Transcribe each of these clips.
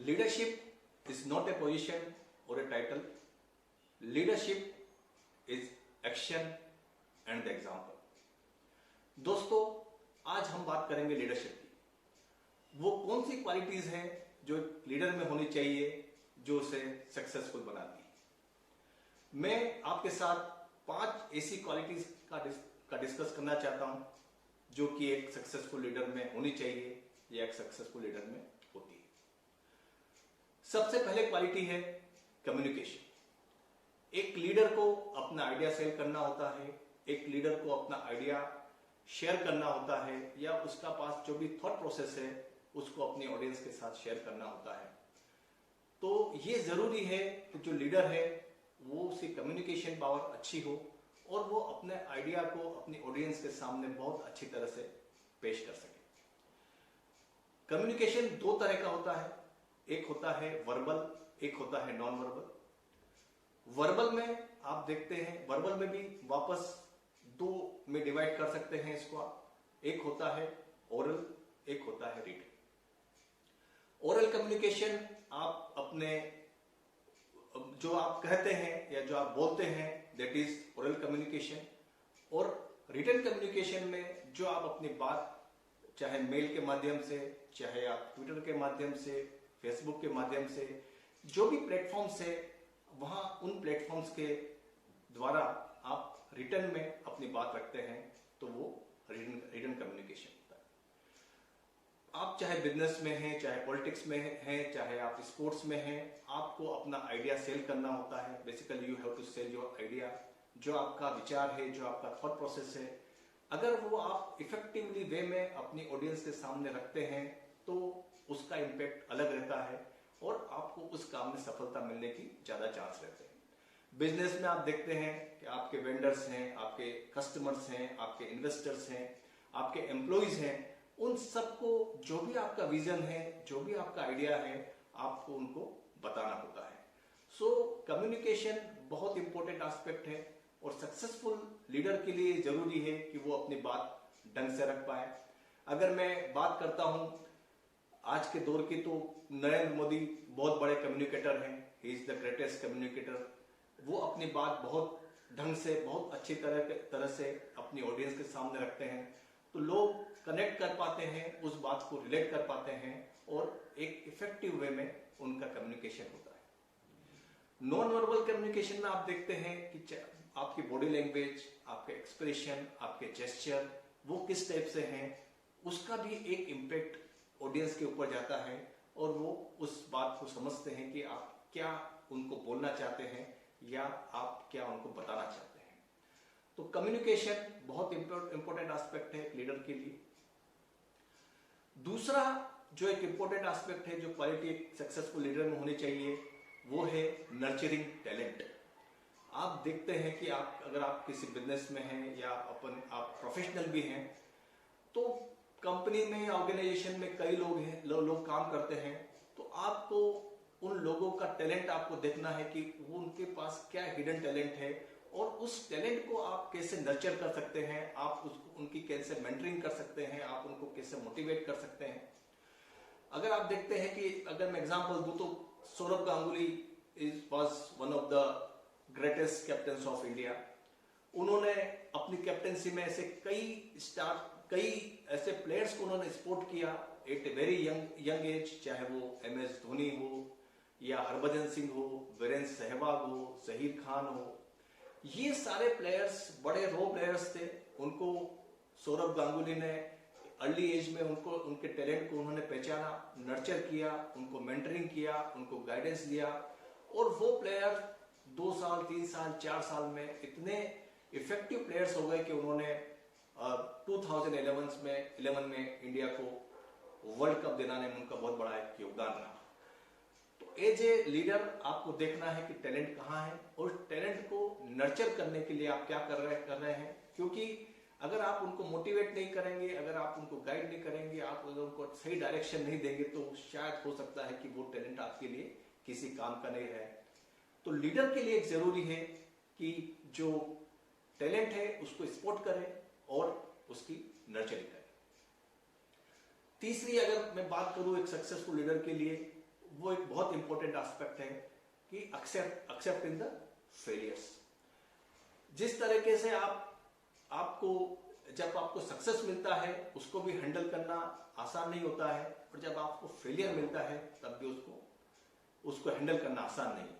Leadership is not a position or a title. Leadership is action and the example. दोस्तों, आज हम बात करेंगे लीडरशिप की। वो कौन सी क्वालिटीज हैं जो एक लीडर में होनी चाहिए जो उसे सक्सेसफुल बनाती है। मैं आपके साथ 5 ऐसी क्वालिटीज का डिस्कस करना चाहता हूं जो कि एक सक्सेसफुल लीडर में होनी चाहिए या एक सक्सेसफुल लीडर में होती है। सबसे पहले क्वालिटी है कम्युनिकेशन। एक लीडर को अपना आइडिया सेल करना होता है, एक लीडर को अपना आइडिया शेयर करना होता है या उसका पास जो भी थॉट प्रोसेस है उसको अपनी ऑडियंस के साथ शेयर करना होता है। तो ये जरूरी है कि जो लीडर है वो उसकी कम्युनिकेशन पावर अच्छी हो और वो अपने आइडिया को अपनी ऑडियंस के सामने बहुत अच्छी तरह से पेश कर सके। कम्युनिकेशन 2 तरह का होता है, एक होता है वर्बल, एक होता है नॉन वर्बल। वर्बल में आप देखते हैं, वर्बल में भी वापस 2 में डिवाइड कर सकते हैं इसको आप। एक होता है ओरल, एक होता है रिटन। ओरल कम्युनिकेशन आप अपने जो आप कहते हैं या जो आप बोलते हैं दैट इज ओरल कम्युनिकेशन। और रिटन कम्युनिकेशन में जो आप अपनी बात चाहे मेल के माध्यम से, चाहे आप ट्विटर के माध्यम से, फेसबुक के माध्यम से, जो भी प्लेटफॉर्म्स है वहां उन प्लेटफॉर्म्स के द्वारा आप रिटन में अपनी बात रखते हैं तो वो रिटन कम्युनिकेशन होता है। आप चाहे बिजनेस में हैं, चाहे पॉलिटिक्स में हैं, चाहे आप स्पोर्ट्स में हैं, आपको अपना आइडिया सेल करना होता है। Basically you have to sell your idea. जो आपका विचार है, जो आपका थॉट प्रोसेस है, अगर वो आप इफेक्टिवली वे में अपनी ऑडियंस के सामने रखते हैं तो उसका इंपैक्ट अलग रहता है और आपको उस काम में सफलता मिलने की ज्यादा चांस रहते हैं। बिजनेस में आप देखते हैं कि आपके वेंडर्स हैं, आपके कस्टमर्स हैं, आपके इन्वेस्टर्स हैं, आपके एम्प्लॉइज हैं, उन सबको जो भी आपका विजन है, जो भी आपका आइडिया है, आपको उनको बताना होता है। सो कम्युनिकेशन बहुत इंपॉर्टेंट एस्पेक्ट है और सक्सेसफुल लीडर के लिए जरूरी है कि वो अपनी बात ढंग से रख पाए। अगर मैं बात करता हूं आज के दौर की तो नरेंद्र मोदी बहुत बड़े कम्युनिकेटर हैं। He is the greatest communicator. वो अपनी बात बहुत ढंग से, बहुत अच्छी तरह से अपनी ऑडियंस के सामने रखते हैं तो लोग कनेक्ट कर पाते हैं, उस बात को रिलेट कर पाते हैं और एक इफेक्टिव वे में उनका कम्युनिकेशन होता है। नॉन वर्बल कम्युनिकेशन में आप देखते हैं कि आपकी बॉडी लैंग्वेज, आपके एक्सप्रेशन, आपके जेस्चर वो किस टाइप से हैं, उसका भी एक इम्पैक्ट ऑडियंस के ऊपर जाता है और वो उस बात को समझते हैं कि आप क्या उनको बोलना चाहते हैं या आप क्या उनको बताना चाहते हैं। तो कम्युनिकेशन बहुत इंपॉर्टेंट एस्पेक्ट है एक लीडर के लिए। दूसरा जो एक इंपॉर्टेंट एस्पेक्ट है, जो क्वालिटी एक सक्सेसफुल लीडर में होनी चाहिए, वो है नर्चरिंग टैलेंट। आप देखते हैं कि अगर आप किसी बिजनेस में हैं या आप प्रोफेशनल भी हैं तो कंपनी में, ऑर्गेनाइजेशन में कई लोग काम करते हैं तो आपको उन लोगों का टैलेंट आपको देखना है कि वो उनके पास क्या हिडन टैलेंट है और उस टैलेंट को आप कैसे नर्चर कर सकते हैं, आप उनकी कैसे मेंटरिंग कर सकते हैं, आप उनको कैसे मोटिवेट कर सकते हैं। अगर आप देखते हैं कि अगर मैं एग्जांपल दूं तो Saurabh Ganguly was one of the greatest captains of India. उन्होंने अपनी कैप्टनसी में ऐसे कई ऐसे प्लेयर्स को उन्होंने सपोर्ट किया at a very young age, चाहे वो MS धोनी हो या हरभजन सिंह हो, वीरेंद्र सहवाग हो, जहीर खान हो। ये सारे प्लेयर्स बड़े रो प्लेयर्स थे। उनको सौरभ गांगुली ने अर्ली एज में उनके टैलेंट को उन्होंने पहचाना, नर्चर किया, उनको मेंटरिंग किया, उनको गाइडेंस दिया और वो प्लेयर 2 साल, 3 साल, 4 साल में इतने इफेक्टिव प्लेयर्स हो गए कि उन्होंने 2011 में इंडिया को वर्ल्ड कप दिलाने में उनका बहुत बड़ा एक योगदान रहा। तो एज ए लीडर आपको देखना है कि टैलेंट कहाँ है और टैलेंट को नर्चर करने के लिए आप क्या कर रहे हैं। क्योंकि अगर आप उनको मोटिवेट नहीं करेंगे, अगर आप उनको गाइड नहीं करेंगे, आप अगर उनको सही डायरेक्शन नहीं देंगे तो शायद हो सकता है कि वो टैलेंट आपके लिए किसी काम का नहीं रहे। तो लीडर के लिए जरूरी है कि जो टैलेंट है उसको सपोर्ट करें और उसकी नर्चरिंग करें। तीसरी अगर मैं बात करूं एक सक्सेसफुल लीडर के लिए, वो एक बहुत इंपॉर्टेंट एस्पेक्ट है कि एक्सेप्टिंग द फेलियर्स। जिस तरीके से आपको जब आपको सक्सेस मिलता है उसको भी हैंडल करना आसान नहीं होता है, और जब आपको फेलियर मिलता है तब भी उसको हैंडल करना आसान नहीं।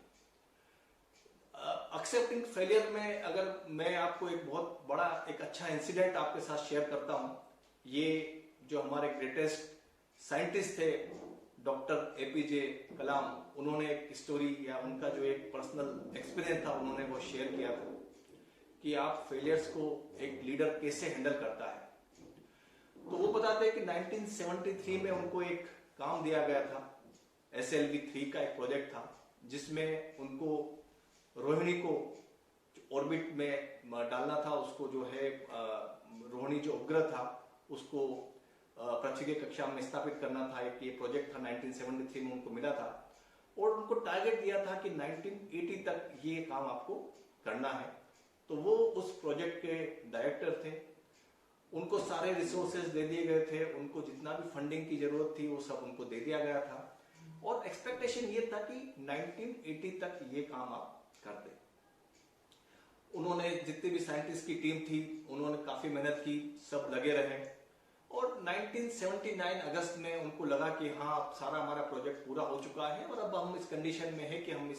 एक्सेप्टिंग फेलियर में अगर मैं आपको एक बहुत बड़ा एक अच्छा इंसिडेंट आपके साथ शेयर करता हूं। ये जो हमारे ग्रेटेस्ट साइंटिस्ट थे डॉक्टर एपीजे कलाम, उन्होंने एक स्टोरी या उनका जो एक पर्सनल एक्सपीरियंस था उन्होंने वो शेयर किया था कि आप फेलियर्स को एक लीडर कैसे हैंडल करता है। तो वो बताते हैं कि 1973 में उनको एक काम दिया गया था, SLV-3 का एक प्रोजेक्ट था, जिसमें उनको रोहिणी को ऑर्बिट में डालना था। उसको जो है रोहिणी जो उपग्रह था उसको पृथ्वी की कक्षा में स्थापित करना था। एक ये प्रोजेक्ट था 1973 में उनको मिला था, और उनको टारगेट दिया था कि 1980 तक ये काम आपको करना है। तो वो उस प्रोजेक्ट के डायरेक्टर थे, उनको सारे रिसोर्सेज दे दिए गए थे, उनको जितना भी फंडिंग की जरूरत थी वो सब उनको दे दिया गया था, और एक्सपेक्टेशन ये था कि 1980 तक ये काम आप कर दे। उन्होंने जितनी भी साइंटिस्ट की टीम थी उन्होंने काफी मेहनत की, सब लगे रहे, और 1979 अगस्त में उनको लगा कि हाँ अब सारा हमारा प्रोजेक्ट पूरा हो चुका है और अब हम इस कंडीशन में है कि हम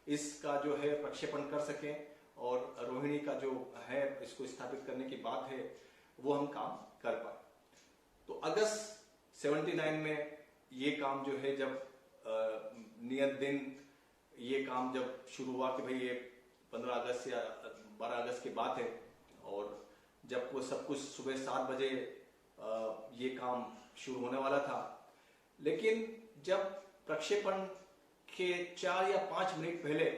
इसका जो है प्रक्षेपण कर सकें, और रोहिणी का जो है इसको स्थापित करने की बात है वो हम काम कर पाए। तो अगस्त 79 में ये काम जो है जब नियत दिन ये काम जब शुरू हुआ कि भाई ये 15 अगस्त या 12 अगस्त की बात है, और जब वो सब कुछ सुबह 7 बजे ये काम शुरू होने वाला था, लेकिन जब प्रक्षेपण के 4 या 5 मिनट पहले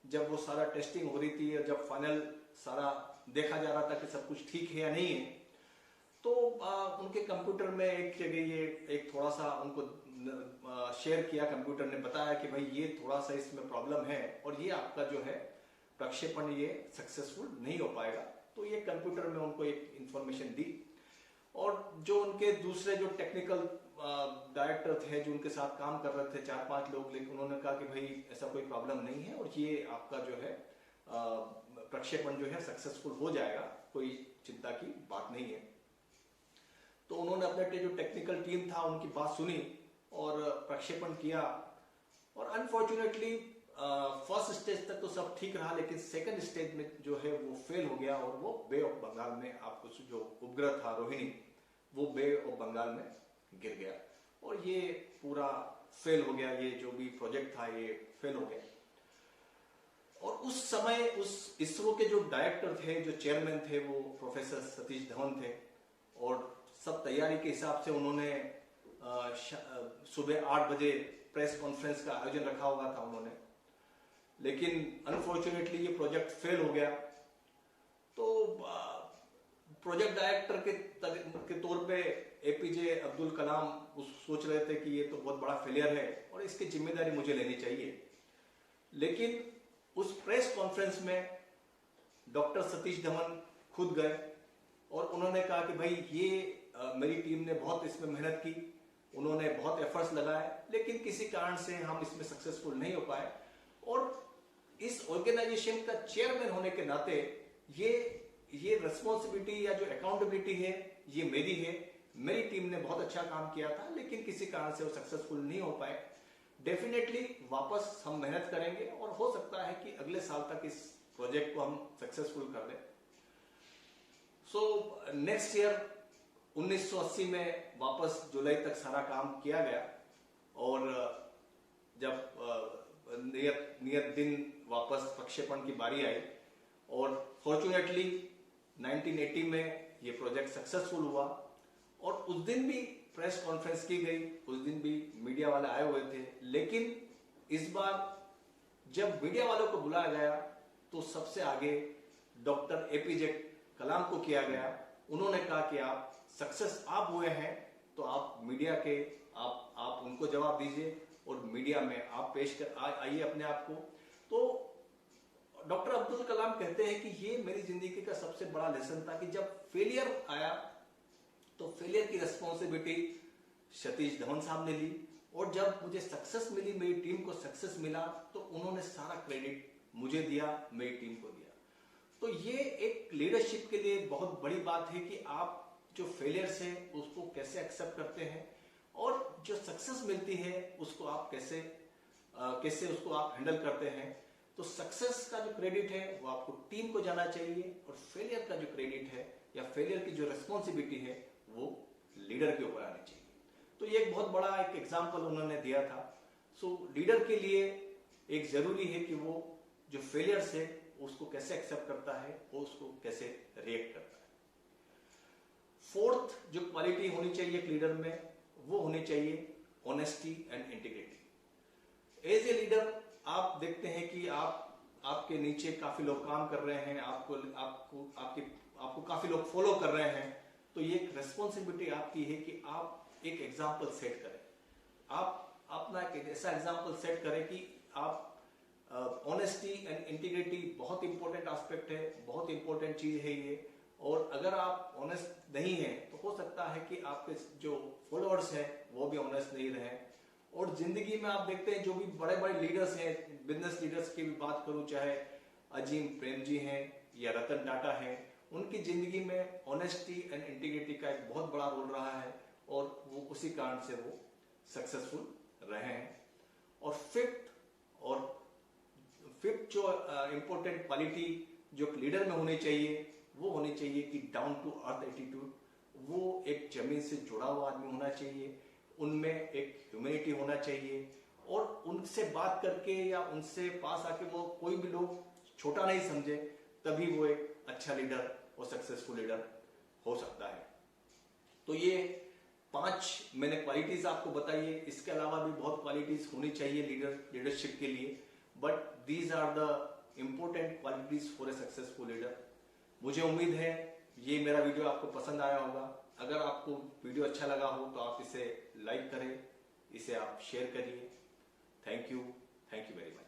जब वो सारा टेस्टिंग हो रही थी और जब फाइनल सारा देखा जा रहा था कि सब कुछ ठीक है या नहीं है, तो उनके कंप्यूटर में एक जगह ये एक थोड़ा सा उनको शेयर किया, कंप्यूटर ने बताया कि भाई ये थोड़ा सा इसमें प्रॉब्लम है और ये आपका जो है प्रक्षेपण ये सक्सेसफुल नहीं हो पाएगा। तो ये कंप्यूटर में उनको एक इंफॉर्मेशन दी, और जो उनके दूसरे जो टेक्निकल डायरेक्टर थे जो उनके साथ काम कर रहे थे 4-5 लोग, लेकिन उन्होंने कहा कि भाई ऐसा कोई प्रॉब्लम नहीं है और ये आपका जो है प्रक्षेपण जो है सक्सेसफुल हो जाएगा, कोई चिंता की बात नहीं है। तो उन्होंने अपने जो टेक्निकल टीम था उनकी बात सुनी और प्रक्षेपण किया, और अनफॉर्चुनेटली फर्स्ट स्टेज तक तो सब ठीक रहा, लेकिन सेकंड स्टेज में जो है वो फेल हो गया, और वो बे ऑफ बंगाल में आपको जो उपग्रह था रोहिणी वो बे ऑफ बंगाल में गिर गया, और ये पूरा फेल हो गया, ये जो भी प्रोजेक्ट था ये फेल हो गया। और उस समय उस इसरो के जो डायरेक्टर थे, जो चेयरमैन थे, वो प्रोफेसर सतीश धवन थे, और सब तैयारी के हिसाब से उन्होंने सुबह 8 बजे प्रेस कॉन्फ्रेंस का आयोजन रखा हुआ था उन्होंने, लेकिन अनफॉर्चुनेटली ये प्रोजेक्ट फेल हो गया। तो प्रोजेक्ट डायरेक्टर के तौर पे एपीजे अब्दुल कलाम सोच रहे थे कि ये तो बहुत बड़ा फेलियर है और इसकी जिम्मेदारी मुझे लेनी चाहिए, लेकिन उस प्रेस कॉन्फ्रेंस में डॉक्टर सतीश धवन खुद गए और उन्होंने कहा कि भाई ये मेरी टीम ने बहुत इसमें मेहनत की, उन्होंने बहुत एफर्ट्स लगाए, लेकिन किसी कारण से हम इसमें सक्सेसफुल नहीं हो पाए, और इस ऑर्गेनाइजेशन का चेयरमैन होने के नाते ये रिस्पॉन्सिबिलिटी या जो अकाउंटेबिलिटी है ये मेरी है। मेरी टीम ने बहुत अच्छा काम किया था, लेकिन किसी कारण से वो सक्सेसफुल नहीं हो पाए। डेफिनेटली वापस हम मेहनत करेंगे और हो सकता है कि अगले साल तक इस प्रोजेक्ट को हम सक्सेसफुल कर दें। सो नेक्स्ट ईयर 1980 में वापस जुलाई तक सारा काम किया गया, और जब नियत दिन वापस प्रक्षेपण की बारी आई, और फॉर्चुनेटली 1980 में ये प्रोजेक्ट सक्सेसफुल हुआ, और उस दिन भी प्रेस कॉन्फ्रेंस की गई, उस दिन भी मीडिया वाले आए हुए थे, लेकिन इस बार जब मीडिया वालों को बुलाया गया तो सबसे आगे डॉक्टर एपीजे कलाम को किया गया। उन्होंने कहा कि आप सक्सेस आप हुए हैं तो आप मीडिया के आप उनको जवाब दीजिए और मीडिया में आप पेश कर आइए अपने आप को। तो डॉक्टर अब्दुल कलाम कहते हैं कि ये मेरी जिंदगी का सबसे बड़ा लेसन था कि जब फेलियर आया तो फेलियर की रिस्पॉन्सिबिलिटी सतीश धवन साहब ने ली, और जब मुझे सक्सेस मिली, मेरी टीम को सक्सेस मिला, तो उन्होंने सारा क्रेडिट मुझे दिया, मेरी टीम को दिया। तो ये एक लीडरशिप के लिए बहुत बड़ी बात है कि आप जो फेलियर्स है उसको कैसे एक्सेप्ट करते हैं, और जो सक्सेस मिलती है उसको आप कैसे उसको आप हैंडल करते हैं। तो सक्सेस का जो क्रेडिट है वो आपको टीम को जाना चाहिए, और फेलियर का जो क्रेडिट है या फेलियर की जो रिस्पॉन्सिबिलिटी है वो लीडर के ऊपर आनी चाहिए। तो ये एक बहुत बड़ा एक एग्जाम्पल उन्होंने दिया था। सो लीडर के लिए एक जरूरी है कि वो जो फेलियर्स है उसको कैसे एक्सेप्ट करता है और उसको कैसे रिएक्ट करता है। फोर्थ जो क्वालिटी होनी चाहिए एक लीडर में, वो होनी चाहिए honesty and integrity. As a leader आप देखते हैं कि आपके नीचे काफी लोग काम कर रहे हैं, आपको काफी लोग फॉलो कर रहे हैं। तो ये एक रेस्पॉन्सिबिलिटी आपकी है कि आप एक एग्जाम्पल सेट करें। आप अपना एक ऐसा एग्जाम्पल सेट करें कि आप ऑनेस्टी एंड इंटीग्रिटी बहुत इंपॉर्टेंट एस्पेक्ट है, बहुत इंपॉर्टेंट चीज है ये। और अगर आप ऑनेस्ट नहीं हैं तो हो सकता है कि आपके जो फॉलोअर्स हैं वो भी ऑनेस्ट नहीं रहे। और जिंदगी में आप देखते हैं जो भी बड़े बड़े लीडर्स हैं, बिजनेस लीडर्स की भी बात करूं, चाहे अजीम प्रेमजी हैं या रतन टाटा हैं, उनकी जिंदगी में ऑनेस्टी एंड इंटीग्रिटी का एक बहुत बड़ा रोल रहा है, और वो उसी कारण से वो सक्सेसफुल रहे हैं। और फिफ्थ जो इंपॉर्टेंट क्वालिटी जो लीडर में होनी चाहिए वो होनी चाहिए कि डाउन टू अर्थ एटीट्यूड। वो एक जमीन से जुड़ा हुआ आदमी होना चाहिए, उनमें एक ह्यूमैनिटी होना चाहिए, और उनसे बात करके या उनसे पास आके वो कोई भी लोग छोटा नहीं समझे, तभी वो एक अच्छा लीडर और सक्सेसफुल लीडर हो सकता है। तो ये 5 मैंने क्वालिटीज आपको बताई है। इसके अलावा भी बहुत क्वालिटीज होनी चाहिए लीडरशिप के लिए, but these are the important qualities for a successful leader. मुझे उम्मीद है ये मेरा वीडियो आपको पसंद आया होगा। अगर आपको वीडियो अच्छा लगा हो तो आप इसे लाइक करें, इसे आप शेयर करिए। Thank you very much.